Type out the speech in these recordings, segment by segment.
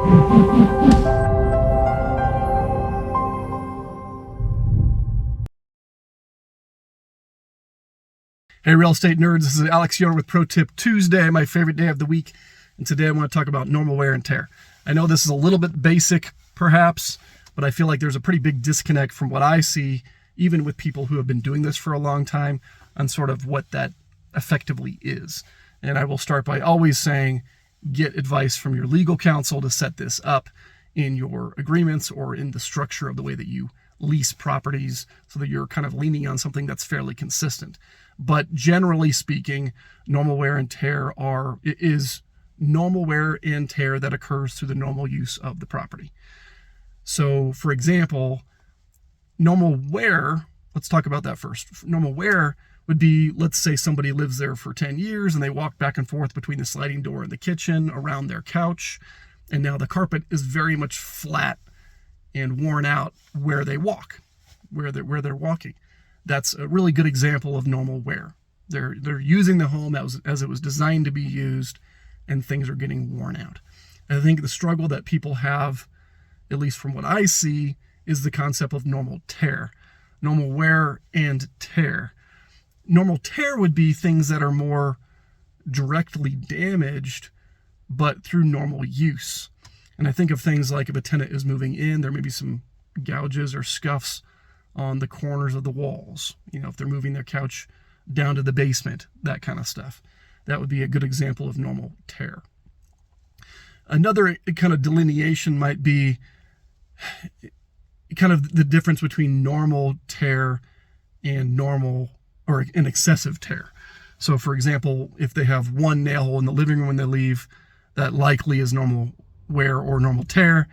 Hey, real estate nerds, this is Alex Yoder with Pro Tip Tuesday, my favorite day of the week. And today I want to talk about normal wear and tear. I know this is a little bit basic, perhaps, but I feel like there's a pretty big disconnect from what I see, even with people who have been doing this for a long time, on sort of what that effectively is. And I will start by always saying, get advice from your legal counsel to set this up in your agreements or in the structure of the way that you lease properties, so that you're kind of leaning on something that's fairly consistent. But generally speaking, normal wear and tear is normal wear and tear that occurs through the normal use of the property. So, for example, normal wear, let's talk about that first. Normal wear would be, let's say somebody lives there for 10 years and they walk back and forth between the sliding door and the kitchen, around their couch, and now the carpet is very much flat and worn out where they walk, where they're walking. That's a really good example of normal wear. They're using the home as it was designed to be used, and things are getting worn out. And I think the struggle that people have, at least from what I see, is the concept of normal tear. Normal wear and tear. Normal tear would be things that are more directly damaged, but through normal use. And I think of things like if a tenant is moving in, there may be some gouges or scuffs on the corners of the walls. You know, if they're moving their couch down to the basement, that kind of stuff. That would be a good example of normal tear. Another kind of delineation might be kind of the difference between normal tear and normal or an excessive tear. So, for example, if they have one nail hole in the living room when they leave, that likely is normal wear or normal tear.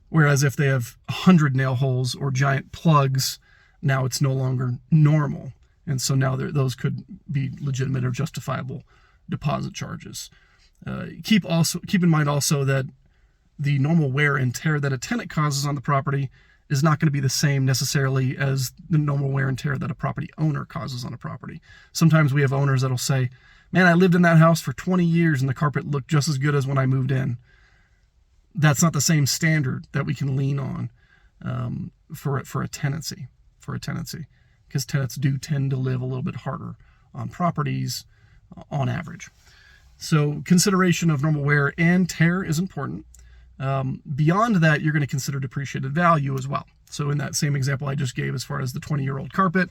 Whereas if they have 100 nail holes or giant plugs, now it's no longer normal. And so now those could be legitimate or justifiable deposit charges. Keep in mind also that the normal wear and tear that a tenant causes on the property is not going to be the same necessarily as the normal wear and tear that a property owner causes on a property. Sometimes we have owners that'll say, man, I lived in that house for 20 years and the carpet looked just as good as when I moved in. That's not the same standard that we can lean on for a tenancy, because tenants do tend to live a little bit harder on properties on average. So consideration of normal wear and tear is important. Beyond that, you're going to consider depreciated value as well. So in that same example I just gave, as far as the 20-year-old carpet,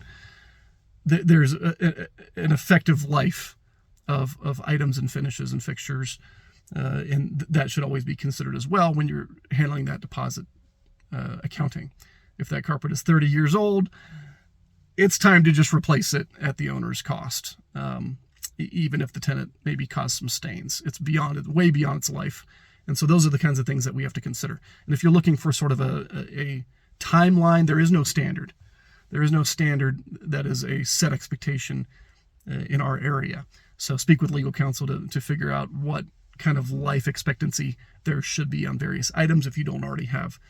there's an effective life of items and finishes and fixtures. And that should always be considered as well when you're handling that deposit accounting. If that carpet is 30 years old, it's time to just replace it at the owner's cost, even if the tenant maybe caused some stains. It's way beyond its life. And so those are the kinds of things that we have to consider. And if you're looking for sort of a timeline, there is no standard. There is no standard that is a set expectation in our area. So speak with legal counsel to figure out what kind of life expectancy there should be on various items if you don't already have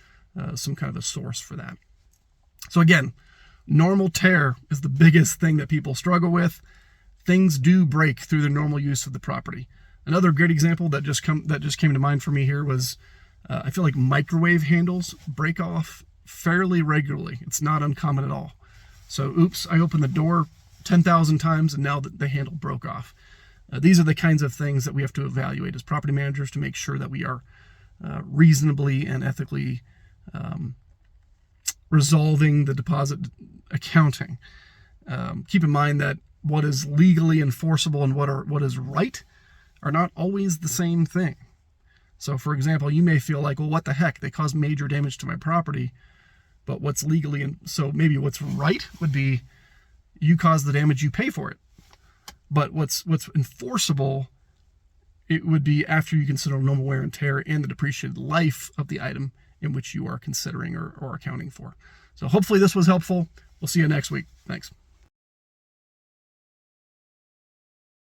some kind of a source for that. So again, normal tear is the biggest thing that people struggle with. Things do break through the normal use of the property. Another great example that just came to mind for me here was I feel like microwave handles break off fairly regularly. It's not uncommon at all. So oops, I opened the door 10,000 times and now the handle broke off. These are the kinds of things that we have to evaluate as property managers to make sure that we are reasonably and ethically resolving the deposit accounting. Keep in mind that what is legally enforceable and what is right are not always the same thing. So, for example, you may feel like, well, what the heck? They caused major damage to my property, but what's legally so maybe what's right would be you caused the damage, you pay for it. But what's enforceable, it would be after you consider normal wear and tear and the depreciated life of the item in which you are considering or accounting for. So hopefully this was helpful. We'll see you next week. Thanks.